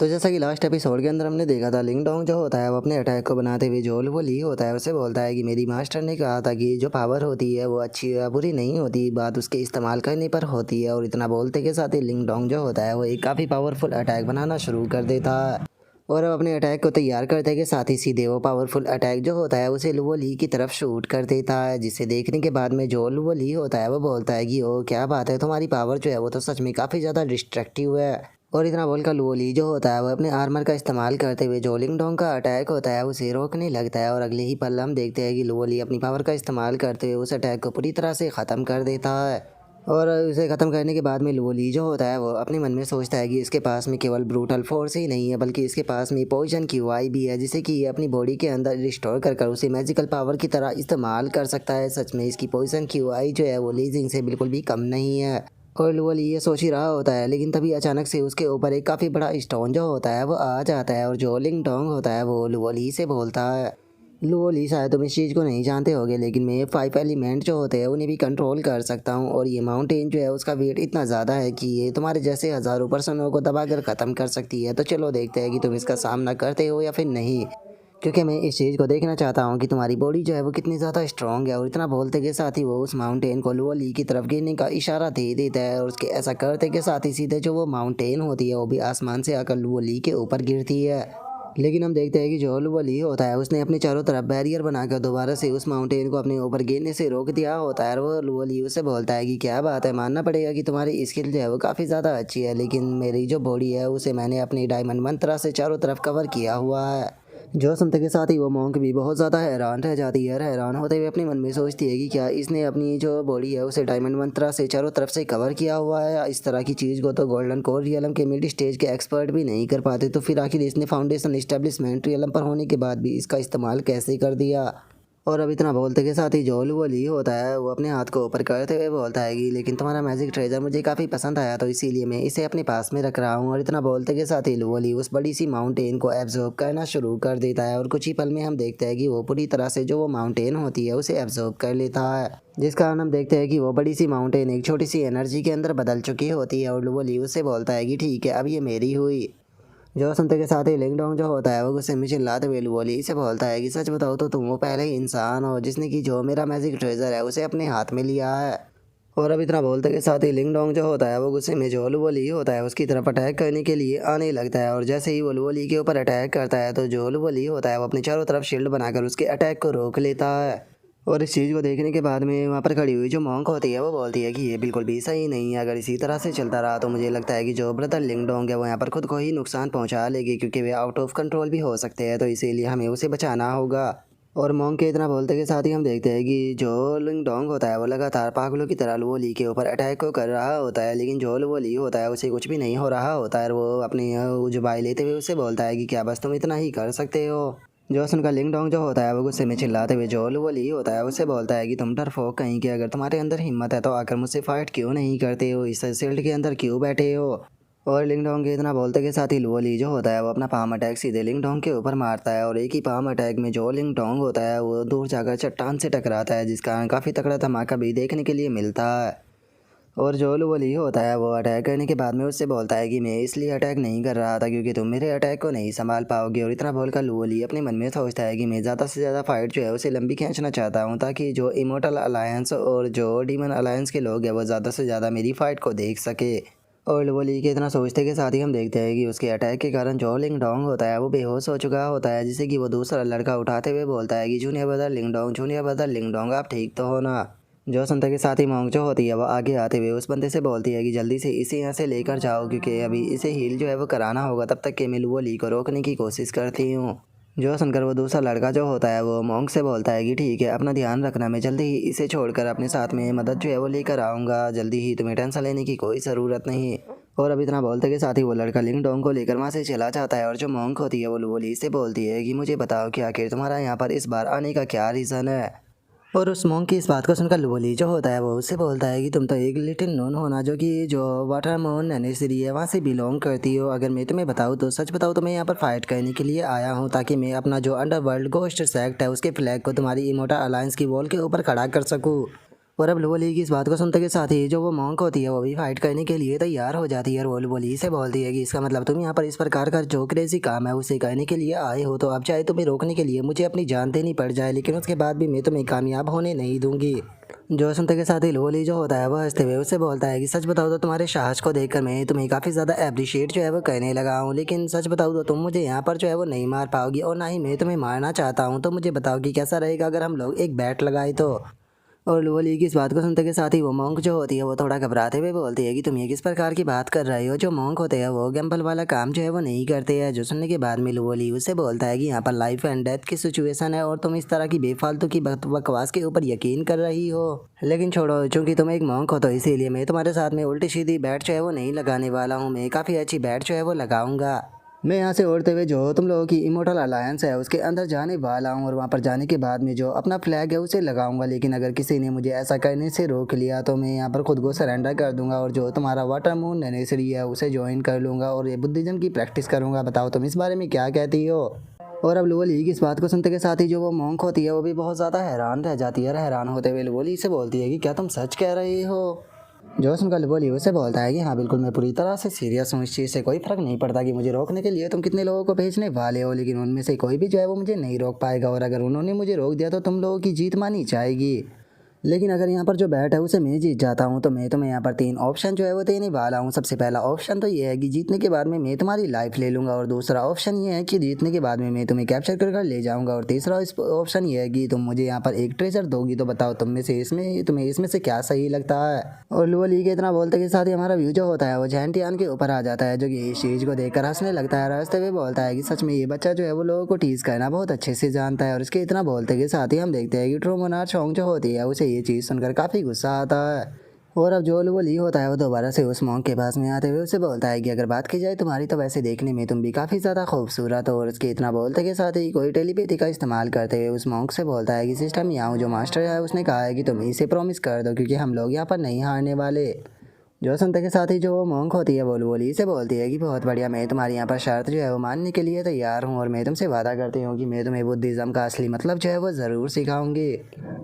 तो जैसा कि लास्ट एपिसोड के अंदर हमने देखा था, लिंग डोंग जो होता है वो अपने अटैक को बनाते हुए जो वो ली होता है उसे बोलता है कि मेरी मास्टर ने कहा था कि जो पावर होती है वो अच्छी या बुरी नहीं होती, बात उसके इस्तेमाल करने पर होती है। और इतना बोलते के साथ ही लिंग डोंग जो होता है वो एक काफ़ी पावरफुल अटैक बनाना शुरू कर देता है। और अब अपने अटैक को तैयार करते के साथ ही सीधे वो पावरफुल अटैक जो होता है उसे लुओ ली की तरफ शूट कर देता है, जिसे देखने के बाद में जो लुओ ली होता है वो बोलता है कि ओ क्या बात है, तुम्हारी पावर जो है वो तो सच में काफ़ी ज़्यादा डिस्ट्रक्टिव है। और इतना बोलकर लुओ ली जो होता है वो अपने आर्मर का इस्तेमाल करते हुए जो लिंग डोंग का अटैक होता है उसे रोकने लगता है। और अगले ही पल हम देखते हैं कि लुओ ली अपनी पावर का इस्तेमाल करते हुए उस अटैक को पूरी तरह से ख़त्म कर देता है। और उसे ख़त्म करने के बाद में लुओ ली जो होता है वो अपने मन में सोचता है कि इसके पास में केवल ब्रूटल फोर्स ही नहीं है बल्कि इसके पास में पॉइजन की वाई भी है, जिसे कि ये अपनी बॉडी के अंदर रिस्टोर कर उसे मैजिकल पावर की तरह इस्तेमाल कर सकता है। सच में इसकी पॉइजन की वाई जो है वो लीजिंग से बिल्कुल भी कम नहीं है। और लुओ ली ये सोच ही रहा होता है, लेकिन तभी अचानक से उसके ऊपर एक काफ़ी बड़ा स्टोन जो होता है वो आ जाता है। और जो लिंग डोंग होता है वो लुओ ली से बोलता है, लुओ ली शायद तुम इस चीज़ को नहीं जानते होगे, लेकिन मैं 5 एलिमेंट जो होते हैं उन्हें भी कंट्रोल कर सकता हूँ। और ये माउंटेन जो है उसका वेट इतना ज़्यादा है कि ये तुम्हारे जैसे हज़ारों पर्सनों को दबाकर ख़त्म कर सकती है। तो चलो देखते हैं कि तुम इसका सामना करते हो या फिर नहीं, क्योंकि मैं इस चीज़ को देखना चाहता हूँ कि तुम्हारी बॉडी जो है वो कितनी ज़्यादा स्ट्रॉन्ग है। और इतना बोलते के साथ ही वो उस माउंटेन को लुओ ली की तरफ गिरने का इशारा दे देता है। और उसके ऐसा करते के साथ ही सीधे जो वो माउंटेन होती है वो भी आसमान से आकर लुओ ली के ऊपर गिरती है। लेकिन हम देखते हैं कि जो लुओ ली होता है उसने अपने चारों तरफ बैरियर बनाकर दोबारा से उस माउंटेन को अपने ऊपर गिरने से रोक दिया होता है। और वो लुओ ली उससे बोलता है कि क्या बात है, मानना पड़ेगा कि तुम्हारी स्किल जो है वो काफ़ी ज़्यादा अच्छी है, लेकिन मेरी जो बॉडी है उसे मैंने अपनी डायमंड मंत्रा से चारों तरफ कवर किया हुआ है। जो सुनते के साथ ही वो मॉन्क भी बहुत ज़्यादा हैरान रह जाती है। हैरान होते हुए अपने मन में सोचती है कि क्या इसने अपनी जो बॉडी है उसे डायमंड मंत्रा से चारों तरफ से कवर किया हुआ है। इस तरह की चीज़ को तो गोल्डन कोर रियलम के मिड स्टेज के एक्सपर्ट भी नहीं कर पाते, तो फिर आखिर इसने फाउंडेशन इस्टेब्लिशमेंट रियलम पर होने के बाद भी इसका इस्तेमाल कैसे कर दिया। और अब इतना बोलते के साथ ही जो लुओ ली होता है वो अपने हाथ को ऊपर करते हुए बोलता है कि लेकिन तुम्हारा मैजिक ट्रेजर मुझे काफ़ी पसंद आया, तो इसीलिए मैं इसे अपने पास में रख रहा हूँ। और इतना बोलते के साथ ही लुओ ली उस बड़ी सी माउंटेन को एब्जॉर्ब करना शुरू कर देता है। और कुछ ही पल में हम देखते हैं कि वो पूरी तरह से जो वो माउंटेन होती है उसे एब्जॉर्ब कर लेता है, जिस कारण हम देखते हैं कि वो बड़ी सी माउंटेन एक छोटी सी एनर्जी के अंदर बदल चुकी होती है। और लुओ ली उससे बोलता है कि ठीक है, अब ये मेरी हुई। जो सुनते के साथ ही लिंग डोंग जो होता है वो गुस्से में चिल्लाते हुए लुओ ली से बोलता है कि सच बताओ तो तुम वो पहले ही इंसान हो जिसने कि जो मेरा मैजिक ट्रेजर है उसे अपने हाथ में लिया है। और अब इतना बोलते के साथ ही लिंग डोंग जो होता है वो गुस्से में जो लुओ ली होता है उसकी तरफ अटैक करने के लिए आने लगता है। और जैसे ही वो लुओ ली के ऊपर अटैक करता है तो जो लुओ ली होता है वो अपने चारों तरफ शील्ड बनाकर उसके अटैक को रोक लेता है। और इस चीज़ को देखने के बाद में वहाँ पर खड़ी हुई जो मॉन्क होती है वो बोलती है कि ये बिल्कुल भी सही नहीं है, अगर इसी तरह से चलता रहा तो मुझे लगता है कि जो ब्रदर लिंग डोंग है वो यहाँ पर खुद को ही नुकसान पहुँचा लेगी, क्योंकि वे आउट ऑफ कंट्रोल भी हो सकते हैं, तो इसीलिए हमें उसे बचाना होगा। और मॉन्क के इतना बोलते के साथ ही हम देखते हैं कि जो लिंग डोंग होता है वो लगातार पागलों की तरह लुओ ली के ऊपर अटैक को कर रहा होता है, लेकिन जो लुओ ली होता है उसे कुछ भी नहीं हो रहा होता है। और वो अपनी जुबाई लेते हुए उससे बोलता है कि क्या बस तुम इतना ही कर सकते हो। जो सुनकर लिंग डोंग जो होता है वो गुस्से में चिल्लाते हुए जो लुओ ली होता है उससे बोलता है कि तुम डरपोक कहीं के, अगर तुम्हारे अंदर हिम्मत है तो आकर मुझसे फाइट क्यों नहीं करते हो, इस शील्ड के अंदर क्यों बैठे हो। और लिंग डोंग के इतना बोलते के साथ ही लुओ ली जो होता है वो अपना पाम अटैक सीधे लिंग डोंग के ऊपर मारता है। और एक ही पाम अटैक में जो लिंग डोंग होता है वो दूर जाकर चट्टान से टकराता है, जिस कारण काफ़ी तगड़ा धमाका भी देखने के लिए मिलता है। और जो लुओ ली होता है वो अटैक करने के बाद में उससे बोलता है कि मैं इसलिए अटैक नहीं कर रहा था क्योंकि तुम मेरे अटैक को नहीं संभाल पाओगे। और इतना बोलकर लुओ ली अपने मन में सोचता है कि मैं ज़्यादा से ज़्यादा फाइट जो है उसे लंबी खींचना चाहता हूँ, ताकि जो इमोर्टल अलायंस और जो डीमन अलायंस के लोग हैं वो ज़्यादा से ज़्यादा मेरी फ़ाइट को देख सके। और लुओ ली के इतना सोचते के साथ ही हम देखते हैं कि उसके अटैक के कारण जो लिंग डोंग होता है वो बेहोश हो चुका होता है, जिसे कि वो दूसरा लड़का उठाते हुए बोलता है कि जूनियर ब्रदर लिंग डोंग, जूनियर ब्रदर लिंग डोंग, आप ठीक तो हो ना। जो सुनते के साथ ही मॉन्क जो होती है वो आगे आते हुए उस बंदे से बोलती है कि जल्दी से इसे यहाँ से लेकर जाओ, क्योंकि अभी इसे हील जो है वो कराना होगा, तब तक कि मैं लुओ ली को रोकने की कोशिश करती हूँ। जो सुनकर वो दूसरा लड़का जो होता है वो मॉन्क से बोलता है कि ठीक है, अपना ध्यान रखना, मैं जल्दी ही इसे छोड़कर अपने साथ में मदद जो है वो लेकर आऊँगा, जल्दी ही, तुम्हें टेंशन लेने की कोई ज़रूरत नहीं। और अब इतना बोलते के साथ ही वो लड़का लिंग डोंग को लेकर वहाँ से चला जाता है। और जो मॉन्क होती है वो लुओ ली से बोलती है कि मुझे बताओ कि आखिर तुम्हारा यहाँ पर इस बार आने का क्या रीज़न है। और उस मॉन्क की इस बात को सुनकर लुओ ली जो होता है वो उससे बोलता है कि तुम तो एक लिटिल नोन हो ना, जो कि जो वाटर मोन नैनेसरी है वहाँ से बिलोंग करती हो। अगर मैं तुम्हें बताऊँ तो सच बताऊँ तो मैं यहाँ पर फाइट करने के लिए आया हूँ, ताकि मैं अपना जो अंडरवर्ल्ड गोस्ट सेक्ट है उसके फ्लैग को तुम्हारी इमोर्टल अलायंस की वॉल के ऊपर खड़ा कर सकूँ। और अब लोली की इस बात को सुनते के साथ ही जो वो मॉन्क होती है वो भी फाइट करने के लिए तैयार हो जाती है और लोली से बोलती है कि इसका मतलब तुम यहाँ पर इस प्रकार का जो क्रेजी काम है उसे करने के लिए आए हो, तो अब चाहे तुम्हें रोकने के लिए मुझे अपनी जान देनी पड़ जाए लेकिन उसके बाद भी मैं तुम्हें कामयाब होने नहीं दूंगी। जो सुनते के साथ ही लोली जो होता है वो हंसते हुए उससे बोलता है कि सच बताओ तो तुम्हारे साहस को देखकर मैं तुम्हें काफ़ी ज़्यादा अप्रिशिएट जो है वो करने लगा हूँ, लेकिन सच बताओ तो तुम मुझे यहाँ पर जो है वो नहीं मार पाओगी और ना ही मैं तुम्हें मारना चाहता हूँ। तो मुझे बताओ कि कैसा रहेगा अगर हम लोग एक बैट लगाए तो। और लोली की इस बात को सुनते के साथ ही वो मॉन्क जो होती है वो थोड़ा घबराते हुए बोलती है कि तुम ये किस प्रकार की बात कर रहे हो, जो मॉन्क होते हैं वो गैम्बल वाला काम जो है वो नहीं करते हैं। जो सुनने के बाद में लोली उससे बोलता है कि यहाँ पर लाइफ एंड डेथ की सिचुएशन है और तुम इस तरह की बेफालतू की बकवास के ऊपर यकीन कर रही हो। लेकिन छोड़ो, चूंकि तुम एक मॉन्क हो तो इसीलिए मैं तुम्हारे साथ में उल्टी सीधी बैट जो है वो नहीं लगाने वाला हूँ, मैं काफ़ी अच्छी बैट जो है वो लगाऊंगा। मैं यहाँ से उड़ते हुए जो तुम लोगों की इमोर्टल अलायंस है उसके अंदर जाने वाला हूँ और वहाँ पर जाने के बाद में जो अपना फ्लैग है उसे लगाऊंगा, लेकिन अगर किसी ने मुझे ऐसा करने से रोक लिया तो मैं यहाँ पर खुद को सरेंडर कर दूंगा और जो तुम्हारा वाटर मून नेसेसरी है उसे ज्वाइन कर लूँगा और ये बुद्धिज्म की प्रैक्टिस करूँगा। बताओ तुम इस बारे में क्या कहती हो। और अब लोली की इस बात को सुनते के साथ ही जो वो मॉन्क होती है वो भी बहुत ज़्यादा हैरान रह जाती है। हैरान होते हुए लोली से बोलती है कि क्या तुम सच कह रही हो। जो सुनकर बोली उससे बोलता है कि हाँ बिल्कुल, मैं पूरी तरह से सीरियस हूँ, इस चीज़ से कोई फ़र्क नहीं पड़ता कि मुझे रोकने के लिए तुम कितने लोगों को भेजने वाले हो, लेकिन उनमें से कोई भी जो है वो मुझे नहीं रोक पाएगा और अगर उन्होंने मुझे रोक दिया तो तुम लोगों की जीत मानी जाएगी। लेकिन अगर यहाँ पर जो बैट है उसे मैं जीत जाता हूँ तो मैं तुम्हें यहाँ पर 3 ऑप्शन जो है वो देने वाला हूँ। सबसे पहला ऑप्शन तो ये है कि जीतने के बाद में मैं तुम्हारी लाइफ ले लूँगा और दूसरा ऑप्शन ये है कि जीतने के बाद में मैं तुम्हें कैप्चर कर ले जाऊँगा और तीसरा ऑप्शन ये है कि तुम मुझे यहाँ पर एक ट्रेजर दोगी। तो बताओ तुम्हें इसमें से क्या सही लगता है। और लोली के इतना बोलते के साथ ही हमारा व्यू जो होता है वो जैंटियान के ऊपर आ जाता है, जो कि इस चीज़ को देखकर हंसने लगता है। हंसते हुए बोलता है कि सच में ये बच्चा जो है वो लोगों को टीज करना बहुत अच्छे से जानता है। और इसके इतना बोलते के साथ ही हम देखते हैं कि ट्रू मोनार्क सॉन्ग जो होती है उसे ये चीज़ सुनकर काफ़ी गुस्सा आता है। और अब जो वो ली होता है वो दोबारा से उस मॉन्क के पास में आते हुए उसे बोलता है कि अगर बात की जाए तुम्हारी तो वैसे देखने में तुम भी काफ़ी ज़्यादा खूबसूरत हो। और उसके इतना बोलते के साथ ही कोई टेलीपैथी का इस्तेमाल करते हुए उस मॉन्क से बोलता है कि सिस्टम यहाँ जो मास्टर है उसने कहा है कि तुम इसे प्रॉमिस कर दो क्योंकि हम लोग यहाँ पर नहीं हारने वाले। जो सुनते के साथ ही जो वो मॉन्क होती है वो लोली से बोलती है कि बहुत बढ़िया, मैं तुम्हारी यहाँ पर शर्त जो है वो मानने के लिए तैयार हूँ और मैं तुमसे वादा करती हूँ कि मैं तुम्हें बुद्धिज़्म का असली मतलब जो है वो ज़रूर सिखाऊंगी।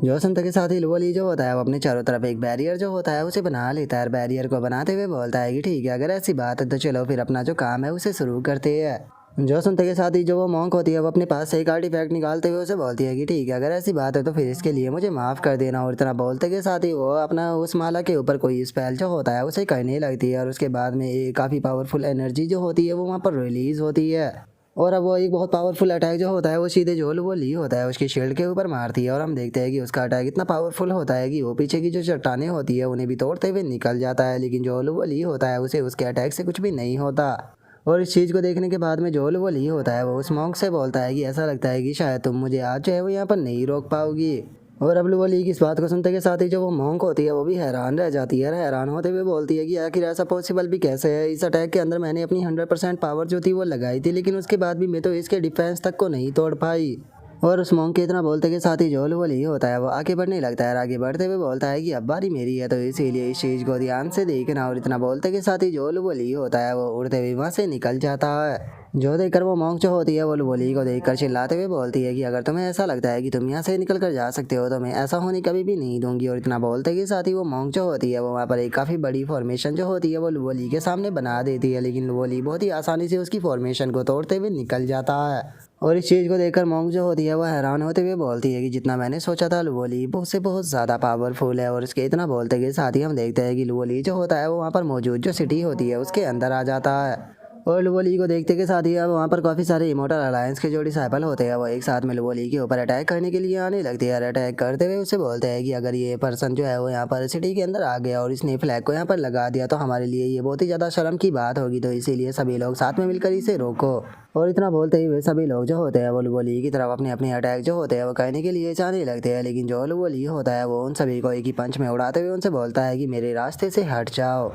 जो सुनते के साथ ही लोली जो होता है वो अपने चारों तरफ एक बैरियर जो होता है उसे बना लेता है। बैरियर को बनाते हुए बोलता है कि ठीक है, अगर ऐसी बात है तो चलो फिर अपना जो काम है उसे शुरू करते हैं। जो सुनते के साथ ही जो वो मॉन्क होती है वो अपने पास से एक आर्टिफैक्ट निकालते हुए उसे बोलती है कि ठीक है, अगर ऐसी बात है तो फिर इसके लिए मुझे माफ़ कर देना। और इतना बोलते के साथ ही वो अपना उस माला के ऊपर कोई स्पेल जो होता है उसे करने लगती है और उसके बाद में एक काफ़ी पावरफुल एनर्जी जो होती है वो वहाँ पर रिलीज़ होती है। और अब वो एक बहुत पावरफुल अटैक जो होता है वो सीधे जो वो ली होता है उसकी शील्ड के ऊपर मारती है और हम देखते हैं कि उसका अटैक इतना पावरफुल होता है कि वो पीछे की जो चट्टानें होती है उन्हें भी तोड़ते हुए निकल जाता है, लेकिन जो वो ली होता है उसे उसके अटैक से कुछ भी नहीं होता। और इस चीज़ को देखने के बाद में जो वो ली होता है वो उस मॉन्क से बोलता है कि ऐसा लगता है कि शायद तुम मुझे आज जो है वो यहाँ पर नहीं रोक पाओगी। और अब वो ली की इस बात को सुनते के साथ ही जो वो मॉन्क होती है वो भी हैरान रह जाती है। हैरान होते हुए बोलती है कि आखिर ऐसा पॉसिबल भी कैसे है, इस अटैक के अंदर मैंने अपनी 100% पावर जो थी वो लगाई थी लेकिन उसके बाद भी मैं तो इसके डिफेंस तक को नहीं तोड़ पाई। और उस मॉन्क के इतना बोलते के साथ ही जो वो ली होता है वो आगे बढ़ने लगता है। आगे बढ़ते हुए बोलता है कि अब बारी मेरी है तो इसीलिए इस चीज़ को ध्यान से देखना। और इतना बोलते के साथ ही जो वो ली होता है वो उड़ते हुए वहाँ से निकल जाता है। जो देखकर वो मॉन्क जो होती है वो लोली को देखकर चिल्लाते हुए बोलती है कि अगर तुम्हें ऐसा लगता है कि तुम यहाँ से निकल कर जा सकते हो तो मैं ऐसा होने कभी भी नहीं दूंगी। और इतना बोलते के साथ ही वो मॉन्क जो होती है वो वहाँ पर एक काफ़ी बड़ी फॉर्मेशन जो होती है वो लोली के सामने बना देती है, लेकिन लोली बहुत ही आसानी से उसकी फॉर्मेशन को तोड़ते हुए निकल जाता है। और इस चीज़ को देखकर मॉन्क जो होती है वो हैरान होते हुए बोलती है कि जितना मैंने सोचा था लोली बहुत से बहुत ज़्यादा पावरफुल है। और इसके इतना बोलते के साथ ही हम देखते हैं कि लोली जो होता है वो वहाँ पर मौजूद जो सिटी होती है उसके अंदर आ जाता है। और लोली को देखते के साथ ही अब वहाँ पर काफ़ी सारे इमोर्टल अलायंस के जो डिसाइपल होते हैं वो एक साथ में लोली के ऊपर अटैक करने के लिए आने लगते हैं। अटैक करते हुए उससे बोलते हैं कि अगर ये पर्सन जो है वो यहाँ पर सिटी के अंदर आ गया और इसने फ्लैग को यहाँ पर लगा दिया तो हमारे लिए ये बहुत ही ज़्यादा शर्म की बात होगी, तो इसीलिए सभी लोग साथ में मिलकर इसे रोको। और इतना बोलते ही वे सभी लोग जो होते हैं वो लोली की तरफ अपने अपने अटैक जो होते हैं वो करने के लिए जाने लगते हैं, लेकिन जो लोली होता है वो उन सभी को एक ही पंच में उड़ाते हुए उनसे बोलता है कि मेरे रास्ते से हट जाओ।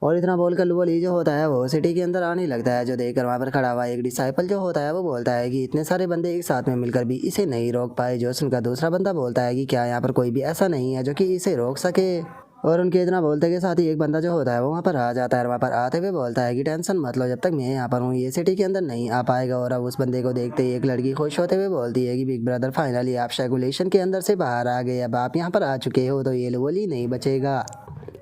और इतना बोलकर लोली जो होता है वो सिटी के अंदर आने लगता है। जो देखकर वहाँ पर खड़ा हुआ एक डिसाइपल जो होता है वो बोलता है कि इतने सारे बंदे एक साथ में मिलकर भी इसे नहीं रोक पाए। जो सुनकर दूसरा बंदा बोलता है कि क्या यहाँ पर कोई भी ऐसा नहीं है जो कि इसे रोक सके। और उनके इतना बोलते के साथ ही एक बंदा जो होता है वो वहाँ पर आ जाता है और वहाँ पर आते हुए बोलता है कि टेंशन मत लो, जब तक मैं यहाँ पर हूँ ये सिटी के अंदर नहीं आ पाएगा। और अब उस बंदे को देखते ही एक लड़की खुश होते हुए बोलती है कि बिग ब्रदर फाइनली आप सर्कुलेशन के अंदर से बाहर आ गए, अब आप यहाँ पर आ चुके हो तो ये लोली नहीं बचेगा।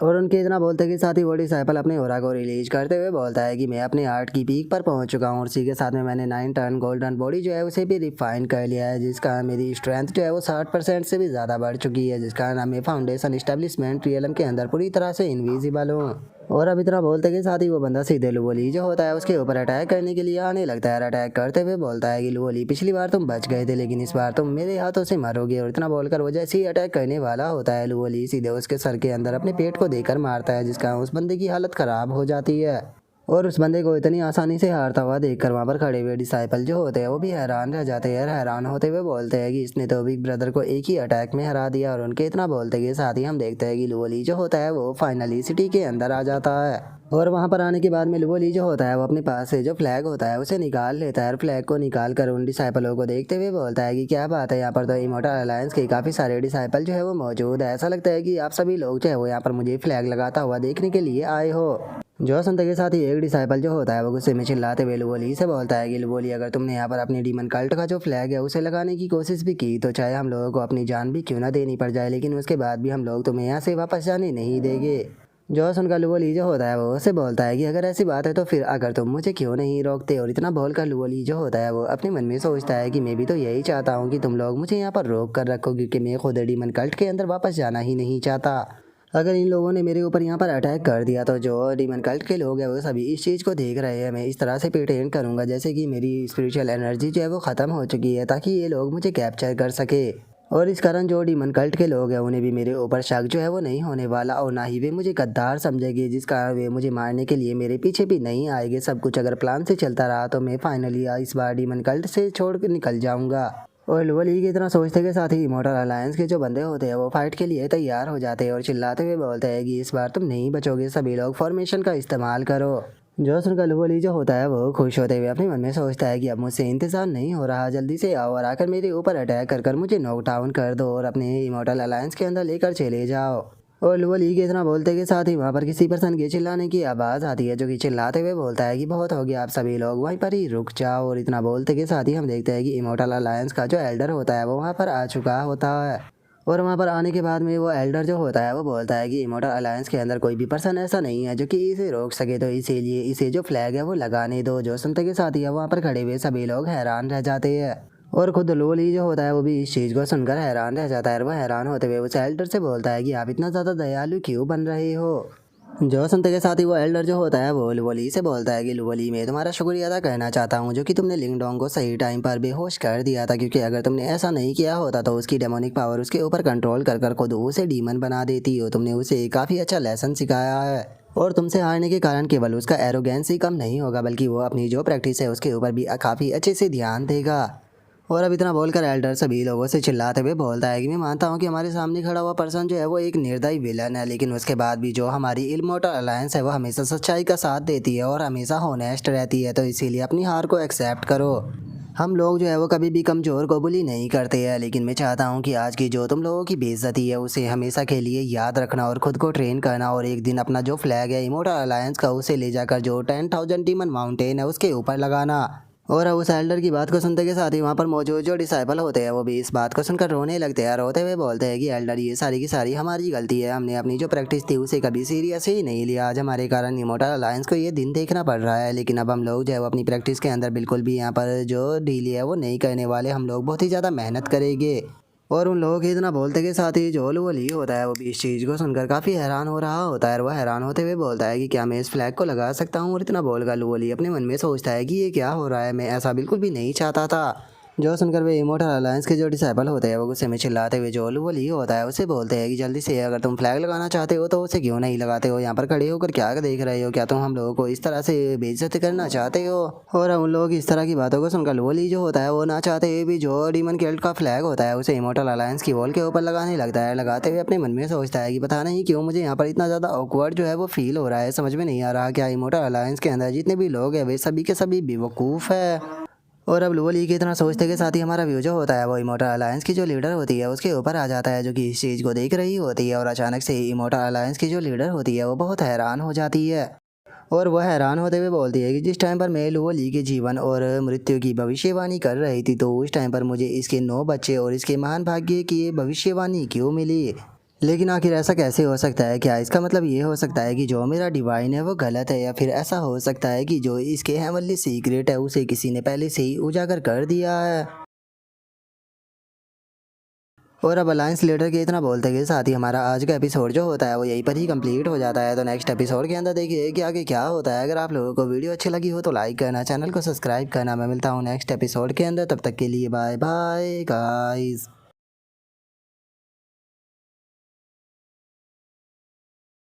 और उनके इतना बोलते के साथ ही वो डिसाइपल अपने ओरा को रिलीज करते हुए बोलता है कि मैं अपने आर्ट की पीक पर पहुंच चुका हूँ और इसी के साथ में मैंने 9 टन गोल्डन बॉडी जो है उसे भी रिफाइन कर लिया है, जिसका मेरी स्ट्रेंथ जो है वो 60% से भी ज़्यादा बढ़ चुकी है, जिसका नाम मैं फाउंडेशन इस्टेब्लिशमेंट रियलम के अंदर पूरी तरह से इनविजिबल हूँ। और अब इतना बोलते के साथ ही वो बंदा सीधे लुवोली जो होता है उसके ऊपर अटैक करने के लिए आने लगता है। अटैक करते हुए बोलता है कि लुवोली पिछली बार तुम बच गए थे लेकिन इस बार तुम मेरे हाथों से मरोगे। और इतना बोलकर वो जैसे ही अटैक करने वाला होता है लुवोली सीधे उसके सर के अंदर अपने पेट को देकर मारता है, जिसका उस बंदे की हालत ख़राब हो जाती है। और उस बंदे को इतनी आसानी से हारता हुआ देखकर वहाँ पर खड़े हुए डिसाइपल जो होते हैं वो भी हैरान रह जाते हैं। हैरान होते हुए बोलते हैं कि इसने तो बिग ब्रदर को एक ही अटैक में हरा दिया। और उनके इतना बोलते के साथ ही हम देखते हैं कि लुवोली जो होता है वो फाइनली सिटी के अंदर आ जाता है। और वहाँ पर आने के बाद में लुवोली जो होता है वो अपने पास से जो फ्लैग होता है उसे निकाल लेता है और फ्लैग को निकाल कर उन डिसाइपलों को देखते हुए बोलता है कि क्या बात है, यहाँ पर तो इमोर्टल अलायंस के काफ़ी सारे डिसाइपल जो है वो मौजूद है, ऐसा लगता है कि आप सभी लोग जो है वो यहाँ पर मुझे फ्लैग लगाता हुआ देखने के लिए आए हो। जो सुनते के साथ ही एक डिसाइपल जो होता है वो गुस्से में चिल्लाते हुए लुवोली से बोलता है कि लुवोली अगर तुमने यहाँ पर अपनी डीमन कल्ट का जो फ्लैग है उसे लगाने की कोशिश भी की तो चाहे हम लोगों को अपनी जान भी क्यों ना देनी पड़ जाए, लेकिन उसके बाद भी हम लोग तुम्हें यहाँ से वापस जाने नहीं देंगे। जो सुनकर लुवोली जो होता है वो उससे बोलता है कि अगर ऐसी बात है तो फिर अगर तुम मुझे क्यों नहीं रोकते। और इतना बोलकर लुवोली जो होता है वो अपने मन में सोचता है कि मैं भी तो यही चाहता हूँ कि तुम लोग मुझे यहाँ पर रोक कर रखो, क्योंकि मैं खुद डीमन कल्ट के अंदर वापस जाना ही नहीं चाहता। अगर इन लोगों ने मेरे ऊपर यहाँ पर अटैक कर दिया तो जो डीमन कल्ट के लोग हैं वो सभी इस चीज़ को देख रहे हैं, मैं इस तरह से प्रिटेंड करूँगा जैसे कि मेरी स्पिरिचुअल एनर्जी जो है वो ख़त्म हो चुकी है ताकि ये लोग मुझे कैप्चर कर सके। और इस कारण जो डीमन कल्ट के लोग हैं उन्हें भी मेरे ऊपर शक जो है वो नहीं होने वाला और ना ही वे मुझे गद्दार समझेंगे, जिस कारण वे मुझे मारने के लिए मेरे पीछे भी नहीं आएंगे। सब कुछ अगर प्लान से चलता रहा तो मैं फाइनली इस बार डीमन कल्ट से छोड़ कर निकल जाऊँगा। और लुवोली की तरह सोचते के साथ ही इमोर्टल अलायंस के जो बंदे होते हैं वो फाइट के लिए तैयार हो जाते हैं और चिल्लाते हुए बोलते हैं कि इस बार तुम नहीं बचोगे, सभी लोग फॉर्मेशन का इस्तेमाल करो। जो सुनकर लुवोली जो होता है वो खुश होते हुए अपने मन में सोचता है कि अब मुझसे इंतजार नहीं हो रहा, जल्दी से आओ और आकर मेरे ऊपर अटैक कर मुझे नॉक डाउन कर दो और अपने इमोर्टल अलायंस के अंदर लेकर चले जाओ। और लुवोली के इतना बोलते के साथ ही वहाँ पर किसी पर्सन के चिल्लाने की आवाज़ आती है, जो कि चिल्लाते हुए बोलता है कि बहुत हो गया, आप सभी लोग वहीं पर ही रुक जाओ। और इतना बोलते के साथ ही हम देखते हैं कि इमोर्टल अलायंस का जो एल्डर होता है वो वहाँ पर आ चुका होता है। और वहाँ पर आने के बाद में वो एल्डर जो होता है वो बोलता है कि इमोर्टल अलायंस के अंदर कोई भी पर्सन ऐसा नहीं है जो कि इसे रोक सके, तो इसीलिए इसे जो फ्लैग है वो लगाने दो। जो सुनते के साथ ही वहाँ पर खड़े हुए सभी लोग हैरान रह जाते हैं और खुद लुवोली जो होता है वो भी इस चीज़ को सुनकर हैरान रह जाता है। वो हैरान होते हुए उस एल्डर से बोलता है कि आप इतना ज़्यादा दयालु क्यों बन रहे हो। जो सुनते के साथ ही वो एल्डर जो होता है वो लुवोली से बोलता है कि लुवोली मैं तुम्हारा शुक्रिया अदा करना चाहता हूँ जो कि तुमने लिंगडोंग को सही टाइम पर बेहोश कर दिया था, क्योंकि अगर तुमने ऐसा नहीं किया होता तो उसकी डेमोनिक पावर उसके ऊपर कंट्रोल कर कर खुद उसे डीमन बना देती हो। तुमने उसे काफ़ी अच्छा लेसन सिखाया है और तुमसे हारने के कारण केवल उसका एरोगेंस ही कम नहीं होगा बल्कि वो अपनी जो प्रैक्टिस है उसके ऊपर भी काफ़ी अच्छे से ध्यान देगा। और अब इतना बोलकर एल्डर सभी लोगों से चिल्लाते हुए बोलता है कि मैं मानता हूँ कि हमारे सामने खड़ा हुआ पर्सन जो है वो एक निर्दयी विलन है, लेकिन उसके बाद भी जो हमारी इमोर्टल अलायंस है वो हमेशा सच्चाई का साथ देती है और हमेशा होनेस्ट रहती है, तो इसीलिए अपनी हार को एक्सेप्ट करो। हम लोग जो है वो कभी भी कमज़ोर को बुली नहीं करते हैं, लेकिन मैं चाहता हूँ कि आज की जो तुम लोगों की बेइज्जती है उसे हमेशा के लिए याद रखना और खुद को ट्रेन करना और एक दिन अपना जो फ्लैग है इमोर्टल अलायंस का उसे ले जाकर जो 10,000 डीमन माउंटेन है उसके ऊपर लगाना। और उस एल्डर की बात को सुनते के साथ ही वहाँ पर मौजूद जो डिसाइपल होते हैं वो भी इस बात को सुनकर रोने लगते हैं। रोते हुए बोलते हैं कि एल्डर ये सारी की सारी हमारी गलती है, हमने अपनी जो प्रैक्टिस थी उसे कभी सीरियस ही नहीं लिया। आज हमारे कारण इमोर्टल अलायंस को ये दिन देखना पड़ रहा है, लेकिन अब हम लोग जो है वो अपनी प्रैक्टिस के अंदर बिल्कुल भी यहाँ पर जो डील है वो नहीं करने वाले। हम लोग बहुत ही ज़्यादा मेहनत करेंगे। और उन लोगों के इतना बोलते के साथ ही जो लुवोली होता है वो भी इस चीज़ को सुनकर काफ़ी हैरान हो रहा होता है और वह हैरान होते हुए बोलता है कि क्या मैं इस फ्लैग को लगा सकता हूँ। और इतना बोलकर लुवोली अपने मन में सोचता है कि ये क्या हो रहा है, मैं ऐसा बिल्कुल भी नहीं चाहता था। जो सुनकर वे इमोर्टल अलायंस के जो डिसाइपल होते हैं वो गुस्से में चिल्लाते हुए जो लुवोली होता है उसे बोलते हैं कि जल्दी से अगर तुम फ्लैग लगाना चाहते हो तो उसे क्यों नहीं लगाते हो, यहाँ पर खड़े होकर क्या देख रहे हो, क्या तुम हम लोगों को इस तरह से बेइज्जत करना चाहते हो। और उन लोगों की इस तरह की बातों को सुनकर लुवोली जो होता है वो ना चाहते हुए भी जो डीमन केल्ट का फ्लैग होता है उसे इमोर्टल अलायंस की वॉल के ऊपर लगाने लगता है। लगाते हुए अपने मन में सोचता है कि पता नहीं क्यों मुझे यहाँ पर इतना ज़्यादा ऑकवर्ड जो है वो फील हो रहा है, समझ में नहीं आ रहा क्या इमोर्टल अलायंस के अंदर जितने भी लोग हैं वे सभी के सभी बेवकूफ़ है। और अब लुओली के इतना सोचते के साथ ही हमारा व्यू जो होता है वो इमोर्टल अलायंस की जो लीडर होती है उसके ऊपर आ जाता है, जो कि इस चीज़ को देख रही होती है। और अचानक से इमोर्टल अलायंस की जो लीडर होती है वो बहुत हैरान हो जाती है और वह हैरान होते हुए बोलती है कि जिस टाइम पर मैं लुओली के जीवन और मृत्यु की भविष्यवाणी कर रही थी तो उस टाइम पर मुझे इसके 9 बच्चे और इसके महान भाग्य की ये भविष्यवाणी क्यों मिली। लेकिन आखिर ऐसा कैसे हो सकता है? क्या इसका मतलब ये हो सकता है कि जो मेरा डिवाइन है वो गलत है, या फिर ऐसा हो सकता है कि जो इसके हेवनली सीक्रेट है उसे किसी ने पहले से ही उजागर कर दिया है। और अब अलायंस लीडर के इतना बोलते के साथ ही हमारा आज का एपिसोड जो होता है वो यहीं पर ही कंप्लीट हो जाता है। तो नेक्स्ट एपिसोड के अंदर देखिए कि आगे क्या होता है। अगर आप लोगों को वीडियो अच्छी लगी हो तो लाइक करना, चैनल को सब्सक्राइब करना। मैं मिलता हूँ नेक्स्ट एपिसोड के अंदर, तब तक के लिए बाय बाय गाइस।